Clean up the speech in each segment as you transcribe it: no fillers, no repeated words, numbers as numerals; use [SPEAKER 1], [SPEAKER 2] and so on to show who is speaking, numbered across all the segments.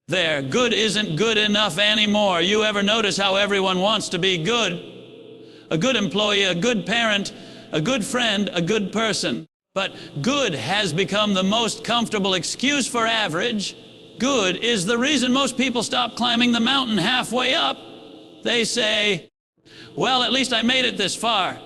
[SPEAKER 1] There, good isn't good enough anymore. You ever notice how everyone wants to be good? A good employee, a good parent, a good friend, a good person. But good has become the most comfortable excuse for average. Good is the reason most people stop climbing the mountain halfway up. They say, well, at least I made it this far.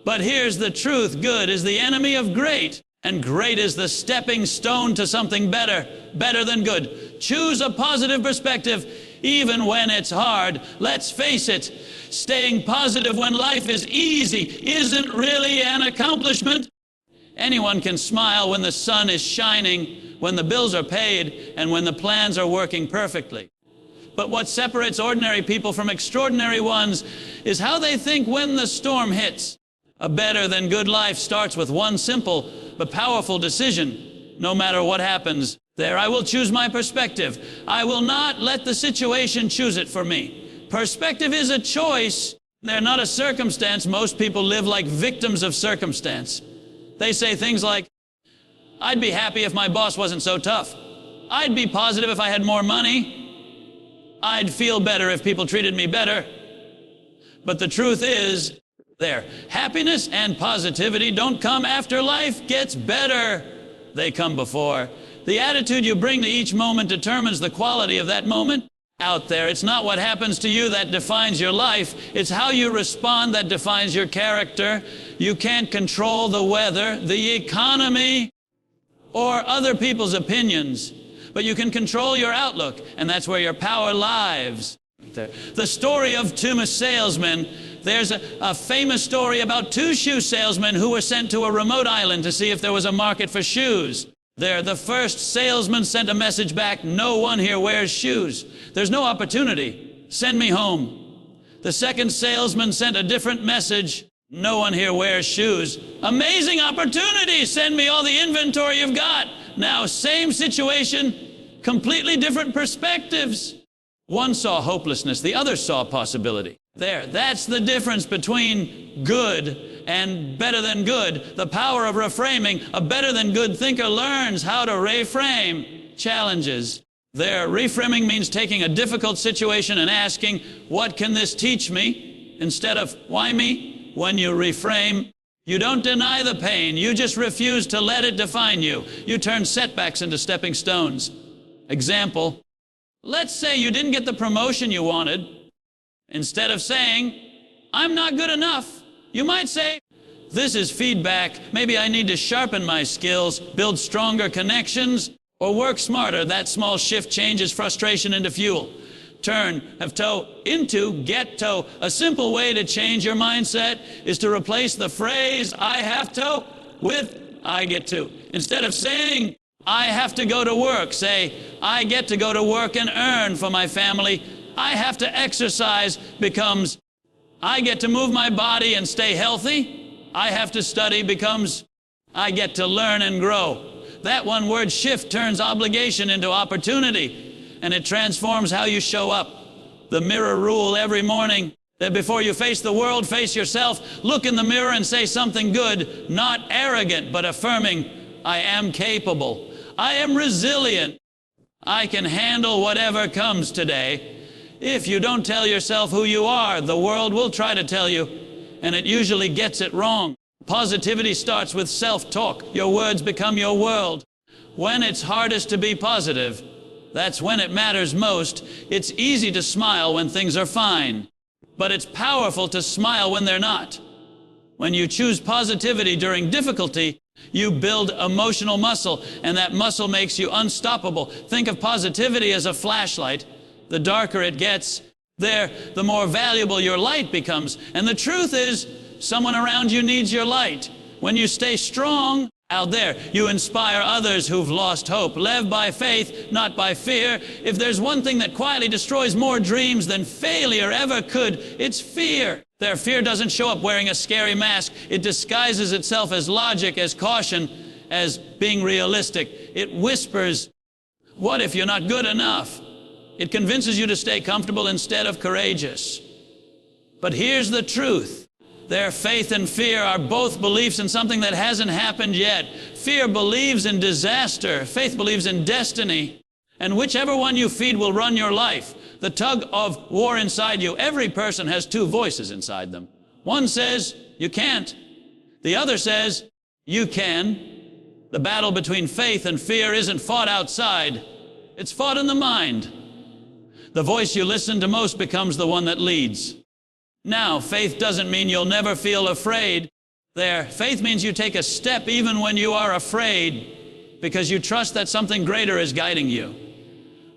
[SPEAKER 1] But here's the truth. Good is the enemy of great, and great is the stepping stone to something better, better than good. Choose a positive perspective, even when it's hard. Let's face it, staying positive when life is easy isn't really an accomplishment. Anyone can smile when the sun is shining, when the bills are paid, and when the plans are working perfectly. But what separates ordinary people from extraordinary ones is how they think when the storm hits. A better than good life starts with one simple but powerful decision. No matter what happens, there I will choose my perspective. I will not let the situation choose it for me. Perspective is a choice. They're not a circumstance. Most people live like victims of circumstance. They say things like, I'd be happy if my boss wasn't so tough. I'd be positive if I had more money. I'd feel better if people treated me better. But the truth is, happiness and positivity don't come after life gets better. They come before. The attitude you bring to each moment determines the quality of that moment out there. It's not what happens to you that defines your life. It's how you respond that defines your character. You can't control the weather, the economy, or other people's opinions. But you can control your outlook, and that's where your power lies. The story of two salesmen. There's a famous story about two shoe salesmen who were sent to a remote island to see if there was a market for shoes. The first salesman sent a message back, no one here wears shoes. There's no opportunity. Send me home. The second salesman sent a different message, no one here wears shoes. Amazing opportunity. Send me all the inventory you've got. Now, same situation, completely different perspectives. One saw hopelessness, the other saw possibility. That's the difference between good and better than good. The power of reframing. A better than good thinker learns how to reframe challenges. Reframing means taking a difficult situation and asking, what can this teach me? Instead of, why me? When you reframe, you don't deny the pain. You just refuse to let it define you. You turn setbacks into stepping stones. Example, let's say you didn't get the promotion you wanted. Instead of saying, I'm not good enough, you might say, this is feedback. Maybe I need to sharpen my skills, build stronger connections, or work smarter. That small shift changes frustration into fuel. Turn have to into get to. A simple way to change your mindset is to replace the phrase, I have to, with I get to. Instead of saying, I have to go to work, say, I get to go to work and earn for my family. I have to exercise becomes, I get to move my body and stay healthy. I have to study becomes, I get to learn and grow. That one word shift turns obligation into opportunity, and it transforms how you show up. The mirror rule every morning, that before you face the world, face yourself, look in the mirror and say something good, not arrogant, but affirming, I am capable. I am resilient. I can handle whatever comes today. If you don't tell yourself who you are, the world will try to tell you, and it usually gets it wrong. Positivity starts with self-talk. Your words become your world. When it's hardest to be positive, that's when it matters most. It's easy to smile when things are fine, but it's powerful to smile when they're not. When you choose positivity during difficulty, you build emotional muscle, and that muscle makes you unstoppable. Think of positivity as a flashlight. The darker it gets, the more valuable your light becomes. And the truth is, someone around you needs your light. When you stay strong out there, you inspire others who've lost hope. Live by faith, not by fear. If there's one thing that quietly destroys more dreams than failure ever could, it's fear. Fear doesn't show up wearing a scary mask. It disguises itself as logic, as caution, as being realistic. It whispers, what if you're not good enough? It convinces you to stay comfortable instead of courageous. But here's the truth. Their faith and fear are both beliefs in something that hasn't happened yet. Fear believes in disaster. Faith believes in destiny. And whichever one you feed will run your life. The tug of war inside you. Every person has two voices inside them. One says, you can't. The other says, you can. The battle between faith and fear isn't fought outside. It's fought in the mind. The voice you listen to most becomes the one that leads. Now, faith doesn't mean you'll never feel afraid. Faith means you take a step even when you are afraid, because you trust that something greater is guiding you.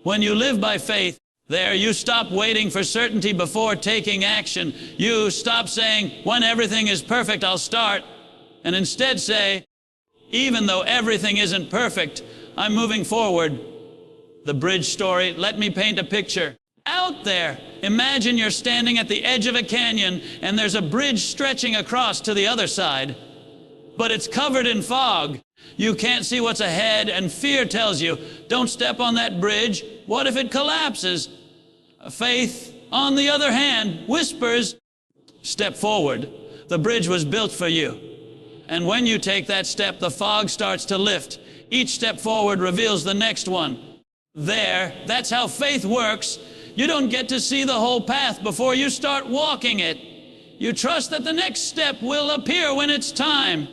[SPEAKER 1] When you live by faith, you stop waiting for certainty before taking action. You stop saying, when everything is perfect, I'll start, and instead say, even though everything isn't perfect, I'm moving forward. The bridge story, let me paint a picture. Out there, imagine you're standing at the edge of a canyon and there's a bridge stretching across to the other side, but it's covered in fog. You can't see what's ahead, and fear tells you, don't step on that bridge. What if it collapses? Faith, on the other hand, whispers, step forward. The bridge was built for you. And when you take that step, the fog starts to lift. Each step forward reveals the next one. That's how faith works. You don't get to see the whole path before you start walking it. You trust that the next step will appear when it's time.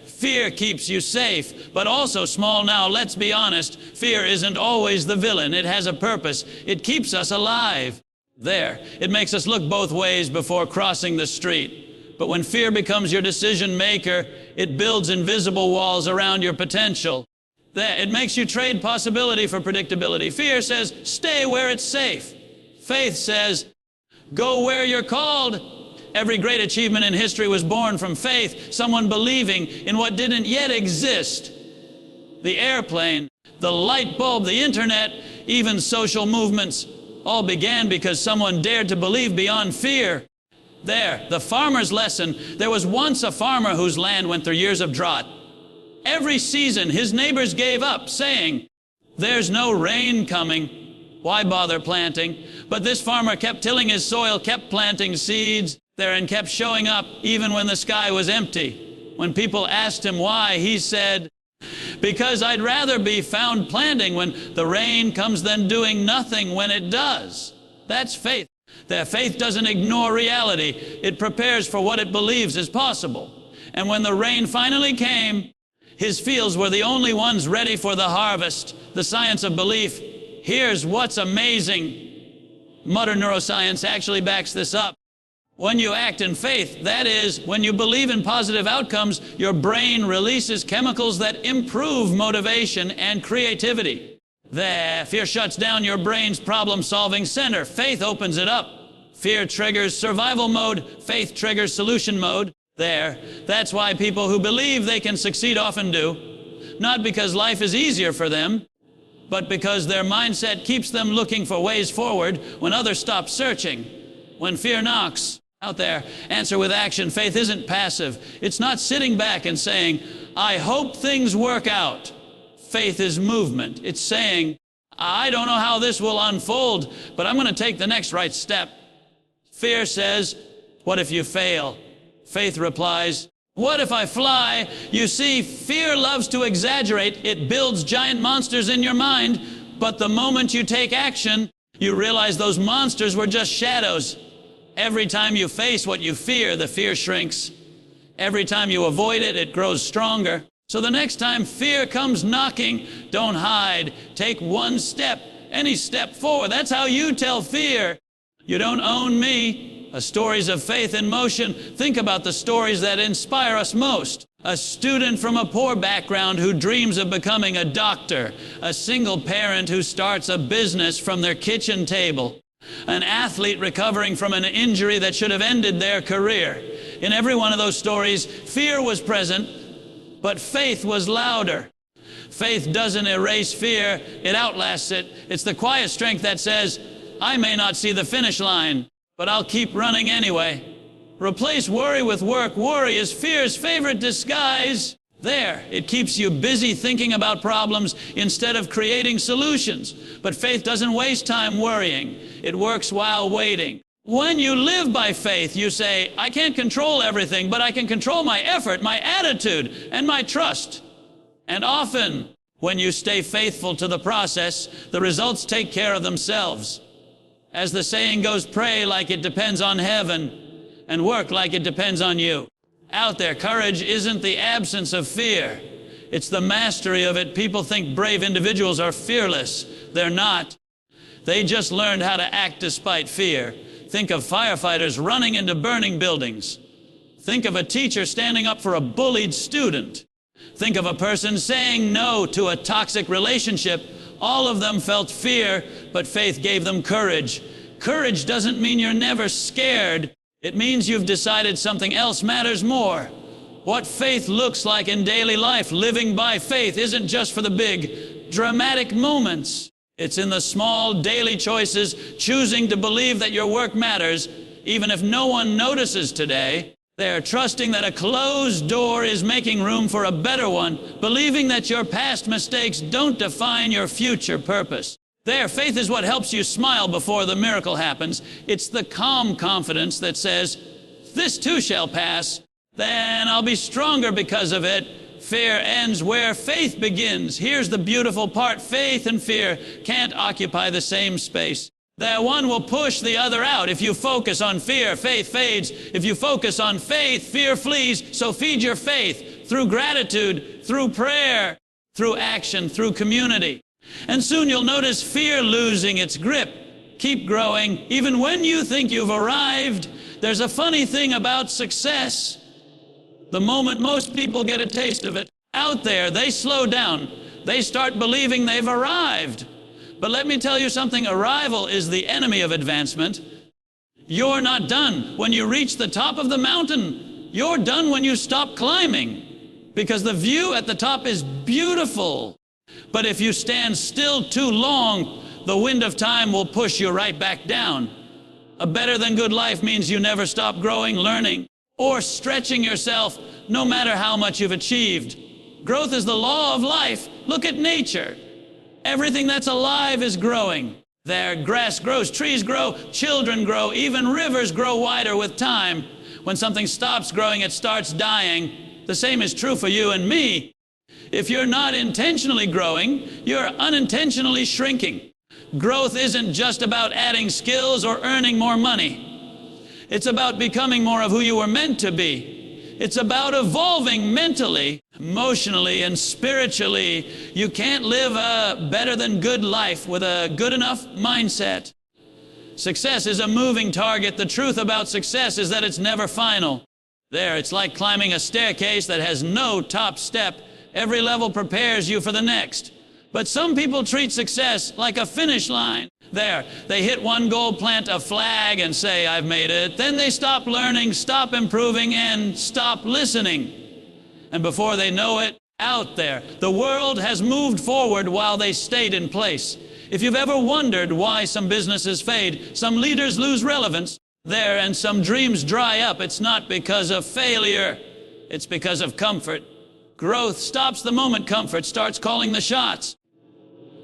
[SPEAKER 1] Fear keeps you safe, but also small. Now, let's be honest. Fear isn't always the villain. It has a purpose. It keeps us alive. It makes us look both ways before crossing the street. But when fear becomes your decision maker, it builds invisible walls around your potential. It makes you trade possibility for predictability. Fear says, stay where it's safe. Faith says, go where you're called. Every great achievement in history was born from faith, someone believing in what didn't yet exist. The airplane, the light bulb, the internet, even social movements, all began because someone dared to believe beyond fear. The farmer's lesson. There was once a farmer whose land went through years of drought. Every season, his neighbors gave up, saying, there's no rain coming. Why bother planting? But this farmer kept tilling his soil, kept planting seeds and kept showing up even when the sky was empty. When people asked him why, he said, because I'd rather be found planting when the rain comes than doing nothing when it does. That's faith. That faith doesn't ignore reality. It prepares for what it believes is possible. And when the rain finally came, his fields were the only ones ready for the harvest. The science of belief. Here's what's amazing. Modern neuroscience actually backs this up. When you act in faith, that is, when you believe in positive outcomes, your brain releases chemicals that improve motivation and creativity. Fear shuts down your brain's problem-solving center. Faith opens it up. Fear triggers survival mode. Faith triggers solution mode. That's why people who believe they can succeed often do. Not because life is easier for them, but because their mindset keeps them looking for ways forward when others stop searching. When fear knocks out there, answer with action. Faith isn't passive. It's not sitting back and saying, I hope things work out. Faith is movement. It's saying, I don't know how this will unfold, but I'm going to take the next right step. Fear says, what if you fail? Faith replies, what if I fly? You see, fear loves to exaggerate. It builds giant monsters in your mind, but the moment you take action, you realize those monsters were just shadows. Every time you face what you fear, the fear shrinks. Every time you avoid it, it grows stronger. So the next time fear comes knocking, don't hide. Take one step, any step forward. That's how you tell fear, you don't own me. Stories of faith in motion. Think about the stories that inspire us most. A student from a poor background who dreams of becoming a doctor. A single parent who starts a business from their kitchen table. An athlete recovering from an injury that should have ended their career. In every one of those stories, fear was present, but faith was louder. Faith doesn't erase fear, it outlasts it. It's the quiet strength that says, I may not see the finish line, but I'll keep running anyway. Replace worry with work. Worry is fear's favorite disguise. It keeps you busy thinking about problems instead of creating solutions. But faith doesn't waste time worrying. It works while waiting. When you live by faith, you say, I can't control everything, but I can control my effort, my attitude, and my trust. And often, When you stay faithful to the process, the results take care of themselves. As the saying goes, pray like it depends on heaven, and work like it depends on you. Out there, courage isn't the absence of fear. It's the mastery of it. People think brave individuals are fearless. They're not. They just learned how to act despite fear. Think of firefighters running into burning buildings. Think of a teacher standing up for a bullied student. Think of a person saying no to a toxic relationship. All of them felt fear, but faith gave them courage. Courage doesn't mean you're never scared. It means you've decided something else matters more. What faith looks like in daily life, living by faith, isn't just for the big, dramatic moments. It's in the small, daily choices, choosing to believe that your work matters, even if no one notices today. They're trusting that a closed door is making room for a better one, believing that your past mistakes don't define your future purpose. Faith is what helps you smile before the miracle happens. It's the calm confidence that says, this too shall pass, then I'll be stronger because of it. Fear ends where faith begins. Here's the beautiful part. Faith and fear can't occupy the same space. The one will push the other out. If you focus on fear, faith fades. If you focus on faith, fear flees. So feed your faith through gratitude, through prayer, through action, through community. And soon you'll notice fear losing its grip. Keep growing. Even when you think you've arrived, there's a funny thing about success. The moment most people get a taste of it, out there, they slow down. They start believing they've arrived. But let me tell you something, arrival is the enemy of advancement. You're not done when you reach the top of the mountain. You're done when you stop climbing, because the view at the top is beautiful. But if you stand still too long, the wind of time will push you right back down. A better than good life means you never stop growing, learning, or stretching yourself, no matter how much you've achieved. Growth is the law of life. Look at nature. Everything that's alive is growing. There, grass grows, trees grow, children grow, even rivers grow wider with time. When something stops growing, it starts dying. The same is true for you and me. If you're not intentionally growing, you're unintentionally shrinking. Growth isn't just about adding skills or earning more money. It's about becoming more of who you were meant to be. It's about evolving mentally, emotionally, and spiritually. You can't live a better than good life with a good enough mindset. Success is a moving target. The truth about success is that it's never final. It's like climbing a staircase that has no top step. Every level prepares you for the next. But some people treat success like a finish line. They hit one goal, plant a flag, and say, I've made it. Then they stop learning, stop improving, and stop listening. And before they know it, out there, the world has moved forward while they stayed in place. If you've ever wondered why some businesses fade, some leaders lose relevance, and some dreams dry up, it's not because of failure, it's because of comfort. Growth stops the moment comfort starts calling the shots.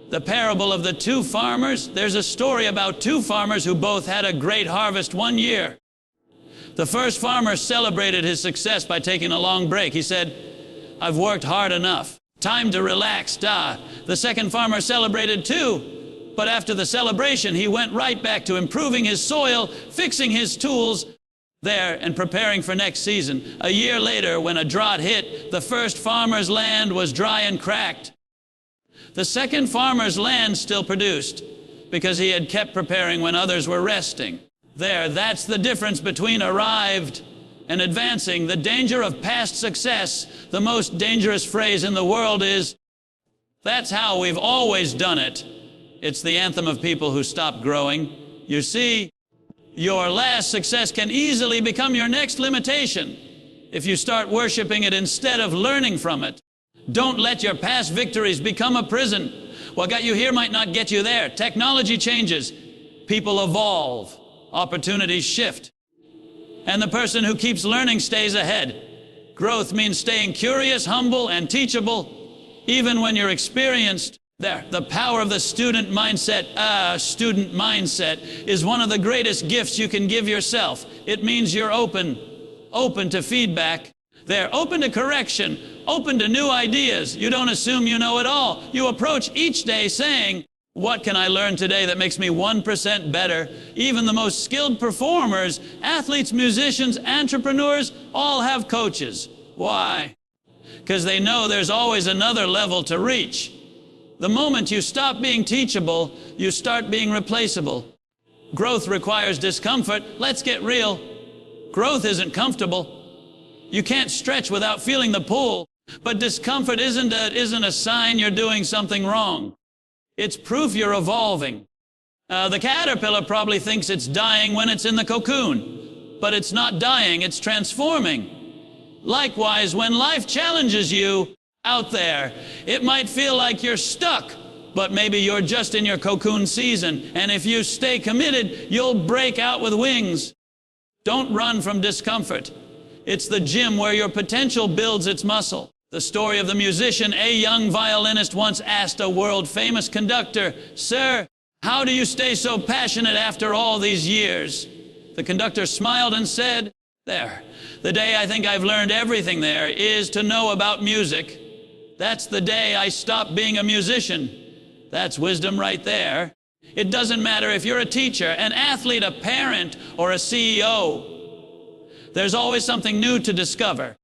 [SPEAKER 1] The parable of the two farmers, there's a story about two farmers who both had a great harvest one year. The first farmer celebrated his success by taking a long break. He said, I've worked hard enough. Time to relax, The second farmer celebrated too, but after the celebration, he went right back to improving his soil, fixing his tools, and preparing for next season. A year later, when a drought hit, the first farmer's land was dry and cracked. The second farmer's land still produced because he had kept preparing when others were resting. That's the difference between arrived and advancing. The danger of past success, the most dangerous phrase in the world is, that's how we've always done it. It's the anthem of people who stop growing. You see, your last success can easily become your next limitation if you start worshiping it instead of learning from it. Don't let your past victories become a prison. What got you here might not get you there. Technology changes. People evolve. Opportunities shift. And the person who keeps learning stays ahead. Growth means staying curious, humble, and teachable, even when you're experienced. The power of the student mindset is one of the greatest gifts you can give yourself. It means you're open to feedback. They're open to correction, open to new ideas. You don't assume you know it all. You approach each day saying, what can I learn today that makes me 1% better? Even the most skilled performers, athletes, musicians, entrepreneurs, all have coaches. Why? Because they know there's always another level to reach. The moment you stop being teachable, you start being replaceable. Growth requires discomfort. Let's get real. Growth isn't comfortable. You can't stretch without feeling the pull. But discomfort isn't a sign you're doing something wrong. It's proof you're evolving. The caterpillar probably thinks it's dying when it's in the cocoon. But it's not dying, it's transforming. Likewise, when life challenges you out there, it might feel like you're stuck, but maybe you're just in your cocoon season. And if you stay committed, you'll break out with wings. Don't run from discomfort. It's the gym where your potential builds its muscle. The story of the musician, a young violinist once asked a world-famous conductor, "Sir, how do you stay so passionate after all these years?" The conductor smiled and said, "There, the day I think I've learned everything there is to know about music. That's the day I stopped being a musician." That's wisdom right there. It doesn't matter if you're a teacher, an athlete, a parent, or a CEO. There's always something new to discover.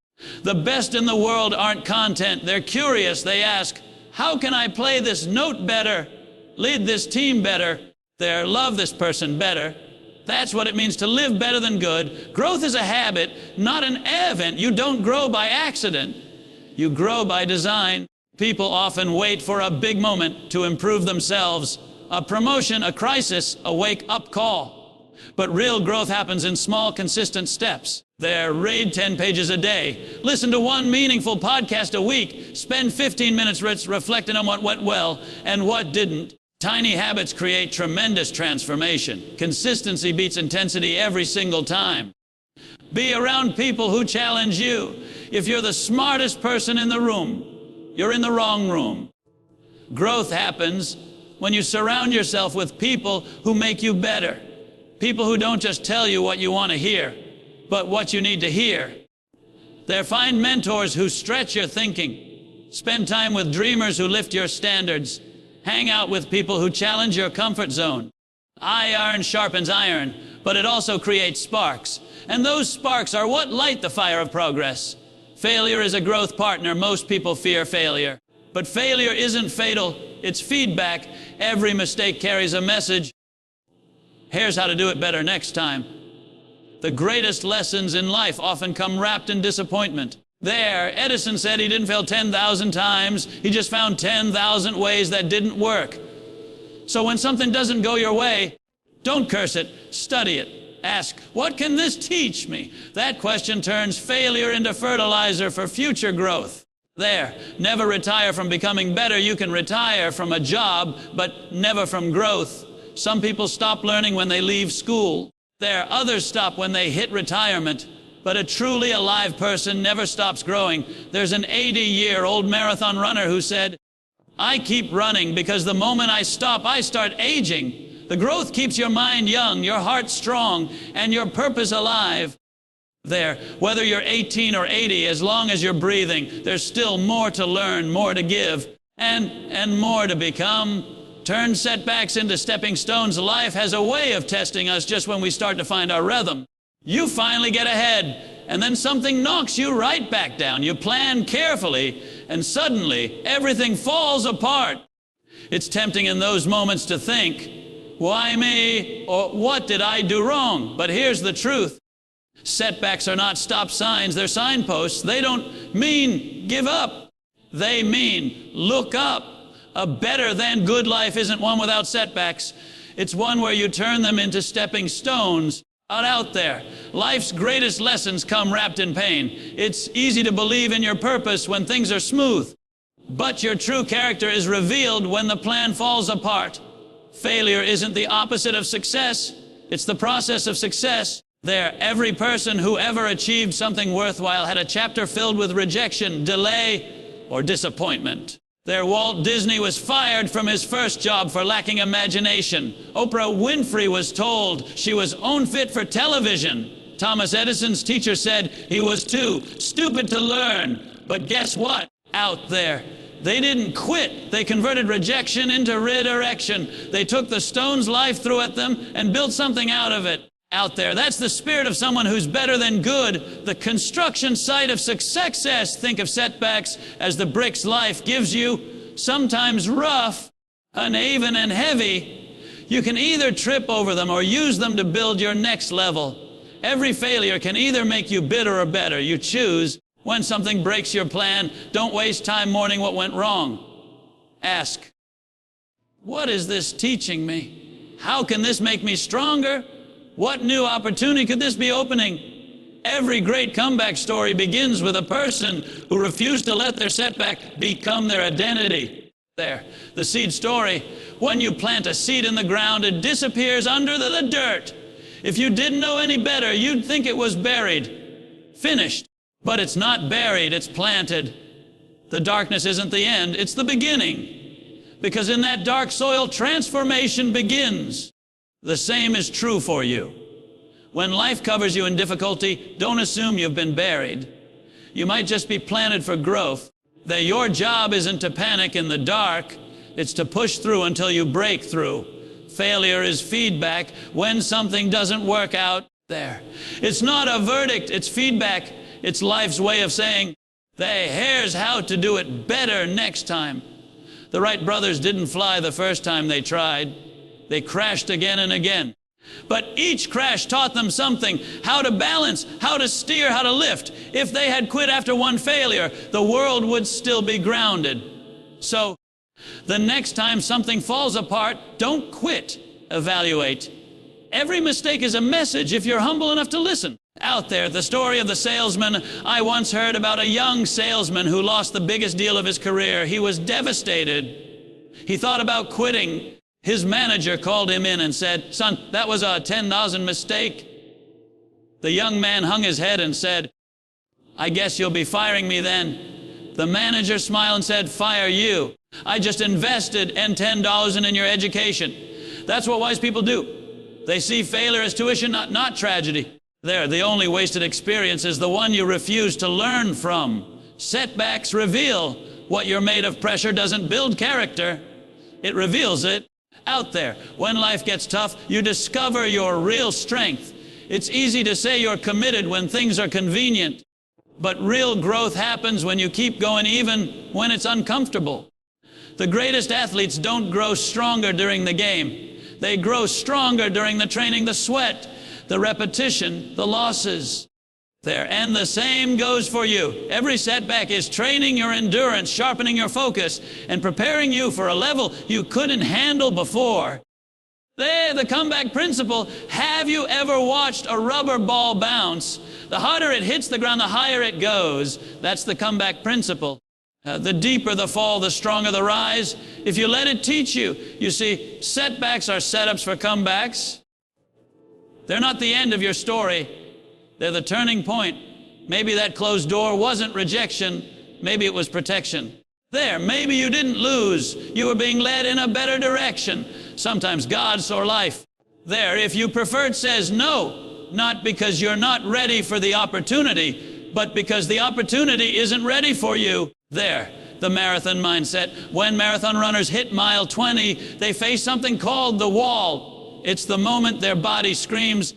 [SPEAKER 1] The best in the world aren't content. They're curious. They ask, how can I play this note better, lead this team better, love this person better? That's what it means to live better than good. Growth is a habit, not an event. You don't grow by accident. You grow by design. People often wait for a big moment to improve themselves. A promotion, a crisis, a wake-up call. But real growth happens in small, consistent steps. Read 10 pages a day. Listen to one meaningful podcast a week. Spend 15 minutes reflecting on what went well and what didn't. Tiny habits create tremendous transformation. Consistency beats intensity every single time. Be around people who challenge you. If you're the smartest person in the room, you're in the wrong room. Growth happens when you surround yourself with people who make you better. People who don't just tell you what you want to hear, but what you need to hear. Find mentors who stretch your thinking. Spend time with dreamers who lift your standards. Hang out with people who challenge your comfort zone. Iron sharpens iron, but it also creates sparks. And those sparks are what light the fire of progress. Failure is a growth partner. Most people fear failure. But failure isn't fatal. It's feedback. Every mistake carries a message. Here's how to do it better next time. The greatest lessons in life often come wrapped in disappointment. Edison said he didn't fail 10,000 times. He just found 10,000 ways that didn't work. So when something doesn't go your way, don't curse it, study it. Ask, what can this teach me? That question turns failure into fertilizer for future growth. Never retire from becoming better. You can retire from a job, but never from growth. Some people stop learning when they leave school. Others stop when they hit retirement. But a truly alive person never stops growing. There's an 80-year-old marathon runner who said, I keep running because the moment I stop, I start aging. The growth keeps your mind young, your heart strong, and your purpose alive. Whether you're 18 or 80, as long as you're breathing, there's still more to learn, more to give, and more to become. Turn setbacks into stepping stones. Life has a way of testing us just when we start to find our rhythm. You finally get ahead, and then something knocks you right back down. You plan carefully, and suddenly everything falls apart. It's tempting in those moments to think, why me? Or what did I do wrong? But here's the truth. Setbacks are not stop signs, they're signposts. They don't mean give up. They mean look up. A better than good life isn't one without setbacks. It's one where you turn them into stepping stones out there. Life's greatest lessons come wrapped in pain. It's easy to believe in your purpose when things are smooth. But your true character is revealed when the plan falls apart. Failure isn't the opposite of success. It's the process of success. Every person who ever achieved something worthwhile had a chapter filled with rejection, delay, or disappointment. Walt Disney was fired from his first job for lacking imagination. Oprah Winfrey was told she was unfit for television. Thomas Edison's teacher said he was too stupid to learn. But guess what? Out there, they didn't quit. They converted rejection into redirection. They took the stones life threw at them and built something out of it. Out there, that's the spirit of someone who's better than good. The construction site of success. Think of setbacks as the bricks life gives you, sometimes rough, uneven, and heavy. You can either trip over them or use them to build your next level. Every failure can either make you bitter or better. You choose. When something breaks your plan, don't waste time mourning what went wrong. Ask, what is this teaching me? How can this make me stronger? What new opportunity could this be opening? Every great comeback story begins with a person who refused to let their setback become their identity. There, the seed story. When you plant a seed in the ground, it disappears under the dirt. If you didn't know any better, you'd think it was buried, finished. But it's not buried, it's planted. The darkness isn't the end, it's the beginning. Because in that dark soil, transformation begins. The same is true for you. When life covers you in difficulty, don't assume you've been buried. You might just be planted for growth. That your job isn't to panic in the dark, it's to push through until you break through. Failure is feedback when something doesn't work out there. It's not a verdict, it's feedback. It's life's way of saying, hey, here's how to do it better next time. The Wright brothers didn't fly the first time they tried. They crashed again and again. But each crash taught them something, how to balance, how to steer, how to lift. If they had quit after one failure, the world would still be grounded. So, the next time something falls apart, don't quit, evaluate. Every mistake is a message if you're humble enough to listen. Out there, the story of the salesman. I once heard about a young salesman who lost the biggest deal of his career. He was devastated. He thought about quitting. His manager called him in and said, son, that was a $10,000 mistake. The young man hung his head and said, I guess you'll be firing me then. The manager smiled and said, fire you. I just invested $10 in your education. That's what wise people do. They see failure as tuition, not tragedy. There, the only wasted experience is the one you refuse to learn from. Setbacks reveal what you're made of. Pressure doesn't build character. It reveals it. Out there, when life gets tough, you discover your real strength. It's easy to say you're committed when things are convenient, but real growth happens when you keep going even when it's uncomfortable. The greatest athletes don't grow stronger during the game. They grow stronger during the training, the sweat, the repetition, the losses. There, and the same goes for you. Every setback is training your endurance, sharpening your focus, and preparing you for a level you couldn't handle before. There, the comeback principle. Have you ever watched a rubber ball bounce? The harder it hits the ground, the higher it goes. That's the comeback principle. The deeper the fall, the stronger the rise. If you let it teach you. You see, setbacks are setups for comebacks. They're not the end of your story. They're the turning point. Maybe that closed door wasn't rejection. Maybe it was protection. There, maybe you didn't lose. You were being led in a better direction. Sometimes God's or life. There, if you preferred says no, not because you're not ready for the opportunity, but because the opportunity isn't ready for you. There, the marathon mindset. When marathon runners hit mile 20, they face something called the wall. It's the moment their body screams,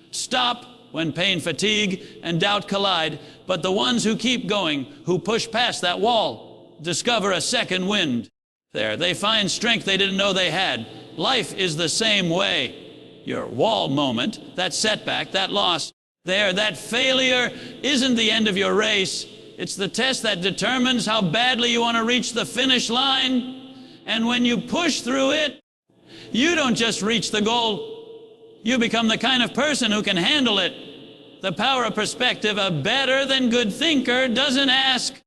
[SPEAKER 1] stop, when pain, fatigue, and doubt collide. But the ones who keep going, who push past that wall, discover a second wind. There, they find strength they didn't know they had. Life is the same way. Your wall moment, that setback, that loss, there, that failure isn't the end of your race. It's the test that determines how badly you want to reach the finish line. And when you push through it, you don't just reach the goal. You become the kind of person who can handle it. The power of perspective, a better than good thinker doesn't ask,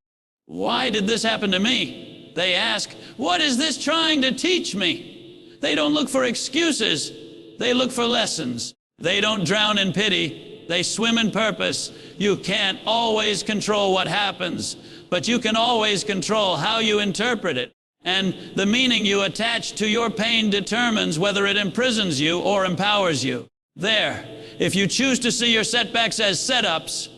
[SPEAKER 1] why did this happen to me? They ask, what is this trying to teach me? They don't look for excuses. They look for lessons. They don't drown in pity. They swim in purpose. You can't always control what happens, but you can always control how you interpret it. And the meaning you attach to your pain determines whether it imprisons you or empowers you. There, if you choose to see your setbacks as setups,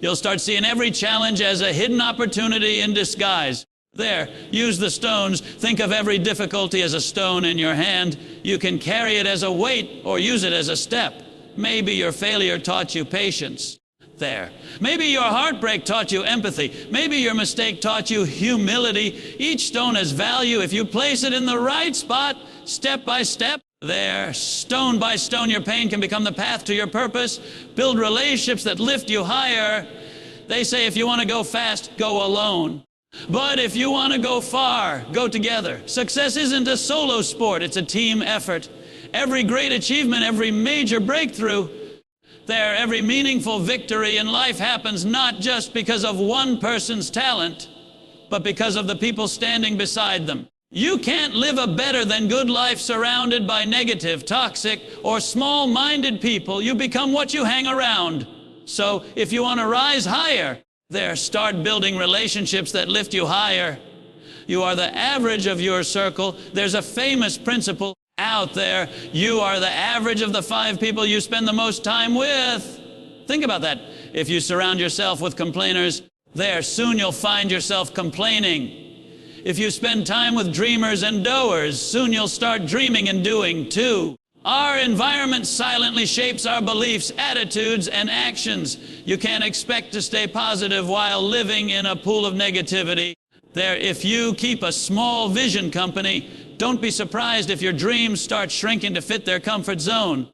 [SPEAKER 1] you'll start seeing every challenge as a hidden opportunity in disguise. There, use the stones. Think of every difficulty as a stone in your hand. You can carry it as a weight or use it as a step. Maybe your failure taught you patience. There. Maybe your heartbreak taught you empathy. Maybe your mistake taught you humility. Each stone has value if you place it in the right spot, step by step. There, stone by stone, your pain can become the path to your purpose. Build relationships that lift you higher. They say if you want to go fast, go alone. But if you want to go far, go together. Success isn't a solo sport, it's a team effort. Every great achievement, every major breakthrough, every meaningful victory in life happens not just because of one person's talent, but because of the people standing beside them. You can't live a better than good life surrounded by negative, toxic, or small-minded people. You become what you hang around. So if you want to rise higher, start building relationships that lift you higher. You are the average of your circle. There's a famous principle out there. You are the average of the 5 people you spend the most time with. Think about that. If you surround yourself with complainers, soon you'll find yourself complaining. If you spend time with dreamers and doers, soon you'll start dreaming and doing too. Our environment silently shapes our beliefs, attitudes, and actions. You can't expect to stay positive while living in a pool of negativity. If you keep a small vision company, don't be surprised if your dreams start shrinking to fit their comfort zone.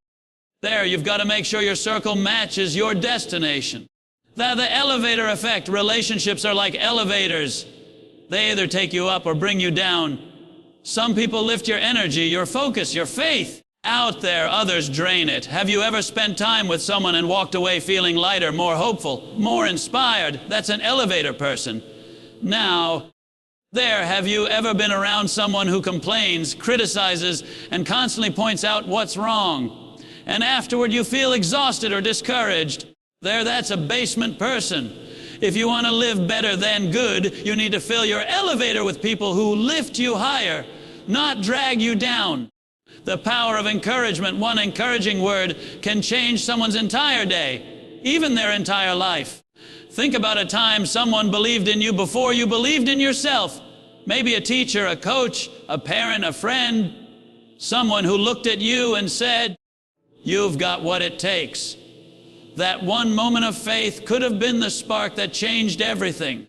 [SPEAKER 1] You've got to make sure your circle matches your destination. The elevator effect. Relationships are like elevators. They either take you up or bring you down. Some people lift your energy, your focus, your faith. Out there, others drain it. Have you ever spent time with someone and walked away feeling lighter, more hopeful, more inspired? That's an elevator person. Now, have you ever been around someone who complains, criticizes, and constantly points out what's wrong? And afterward you feel exhausted or discouraged? That's a basement person. If you want to live better than good, you need to fill your elevator with people who lift you higher, not drag you down. The power of encouragement, one encouraging word, can change someone's entire day, even their entire life. Think about a time someone believed in you before you believed in yourself. Maybe a teacher, a coach, a parent, a friend, someone who looked at you and said, "You've got what it takes." That one moment of faith could have been the spark that changed everything.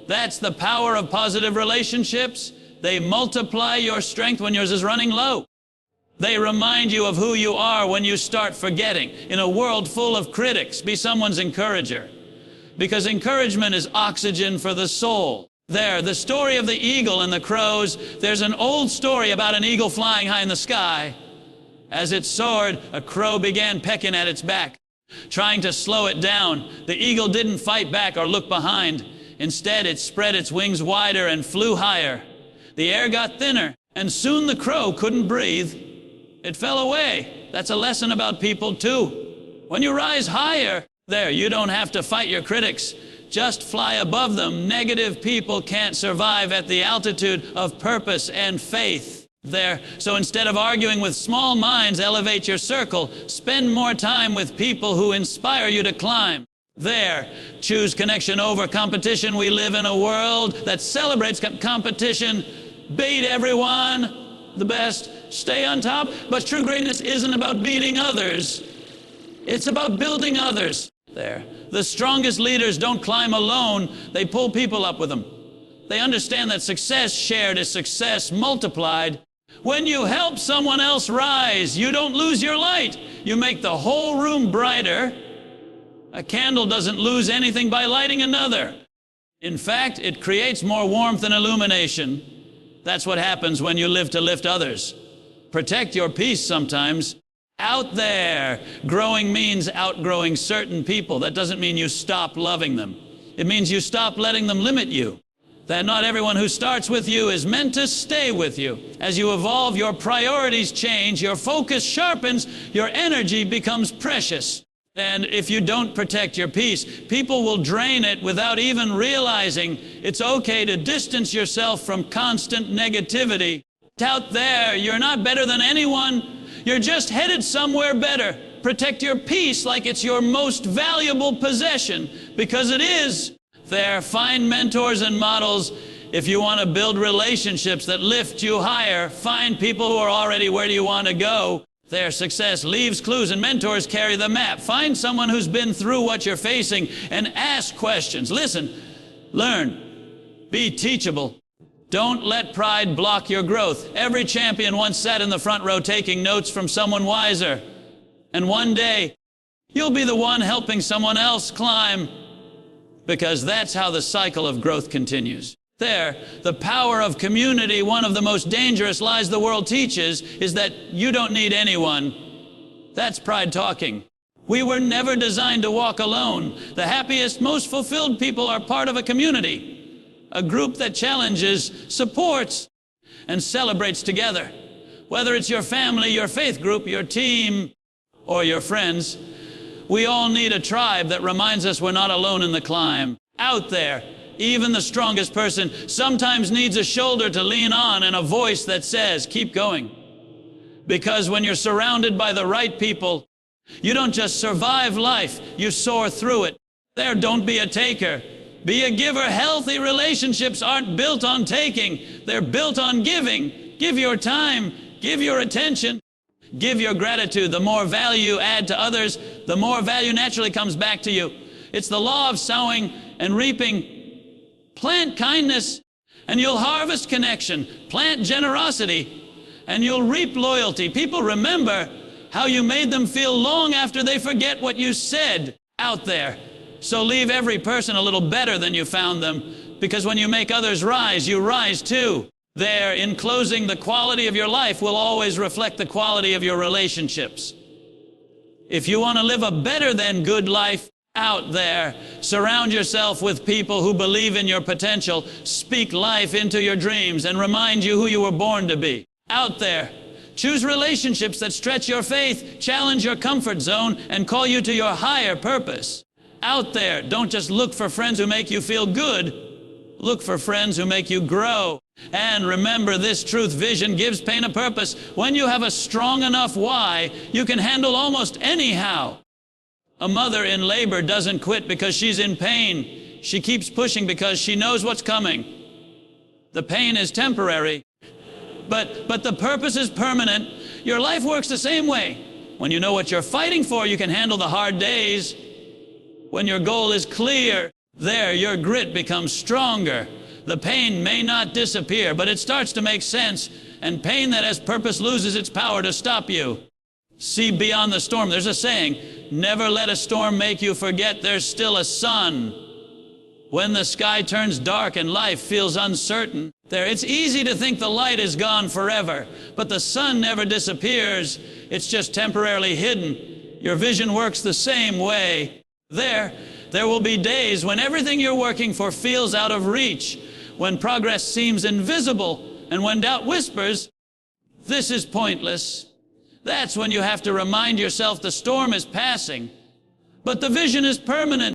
[SPEAKER 1] That's the power of positive relationships. They multiply your strength when yours is running low. They remind you of who you are when you start forgetting. In a world full of critics, be someone's encourager. Because encouragement is oxygen for the soul. The story of the eagle and the crows. There's an old story about an eagle flying high in the sky. As it soared, a crow began pecking at its back, trying to slow it down. The eagle didn't fight back or look behind. Instead, it spread its wings wider and flew higher. The air got thinner, and soon the crow couldn't breathe. It fell away. That's a lesson about people too. When you rise higher, you don't have to fight your critics. Just fly above them. Negative people can't survive at the altitude of purpose and faith. So instead of arguing with small minds, elevate your circle. Spend more time with people who inspire you to climb. Choose connection over competition. We live in a world that celebrates competition. Beat everyone, the best, stay on top. But true greatness isn't about beating others. It's about building others. The strongest leaders don't climb alone. They pull people up with them. They understand that success shared is success multiplied. When you help someone else rise, you don't lose your light. You make the whole room brighter. A candle doesn't lose anything by lighting another. In fact, it creates more warmth and illumination. That's what happens when you live to lift others. Protect your peace sometimes. Out there, growing means outgrowing certain people. That doesn't mean you stop loving them. It means you stop letting them limit you. That not everyone who starts with you is meant to stay with you. As you evolve, your priorities change, your focus sharpens, your energy becomes precious. And if you don't protect your peace, people will drain it without even realizing. It's okay to distance yourself from constant negativity. Out there, you're not better than anyone. You're just headed somewhere better. Protect your peace like it's your most valuable possession, because it is. There, find mentors and models. If you want to build relationships that lift you higher, find people who are already where you want to go. Their success leaves clues, and mentors carry the map. Find someone who's been through what you're facing and ask questions. Listen, learn, be teachable. Don't let pride block your growth. Every champion once sat in the front row taking notes from someone wiser. And one day, you'll be the one helping someone else climb, because that's how the cycle of growth continues. There, the power of community, one of the most dangerous lies the world teaches, is that you don't need anyone. That's pride talking. We were never designed to walk alone. The happiest, most fulfilled people are part of a community, a group that challenges, supports, and celebrates together. Whether it's your family, your faith group, your team, or your friends, we all need a tribe that reminds us we're not alone in the climb. Out there, even the strongest person sometimes needs a shoulder to lean on and a voice that says, keep going. Because when you're surrounded by the right people, you don't just survive life, you soar through it. There, don't be a taker. Be a giver. Healthy relationships aren't built on taking. They're built on giving. Give your time. Give your attention. Give your gratitude. The more value you add to others, the more value naturally comes back to you. It's the law of sowing and reaping. Plant kindness, and you'll harvest connection. Plant generosity, and you'll reap loyalty. People remember how you made them feel long after they forget what you said out there. So leave every person a little better than you found them, because when you make others rise, you rise too. There, in closing, the quality of your life will always reflect the quality of your relationships. If you want to live a better than good life, out there, surround yourself with people who believe in your potential, speak life into your dreams, and remind you who you were born to be. Out there, choose relationships that stretch your faith, challenge your comfort zone, and call you to your higher purpose. Out there, don't just look for friends who make you feel good. Look for friends who make you grow. And remember, this truth vision gives pain a purpose. When you have a strong enough why, you can handle almost any how. A mother in labor doesn't quit because she's in pain. She keeps pushing because she knows what's coming. The pain is temporary, but the purpose is permanent. Your life works the same way. When you know what you're fighting for, you can handle the hard days. When your goal is clear, there, your grit becomes stronger. The pain may not disappear, but it starts to make sense, and pain that has purpose loses its power to stop you. See beyond the storm. There's a saying, never let a storm make you forget there's still a sun. When the sky turns dark and life feels uncertain, it's easy to think the light is gone forever, but the sun never disappears. It's just temporarily hidden. Your vision works the same way. There will be days when everything you're working for feels out of reach, when progress seems invisible, and when doubt whispers, this is pointless. That's when you have to remind yourself the storm is passing, but the vision is permanent.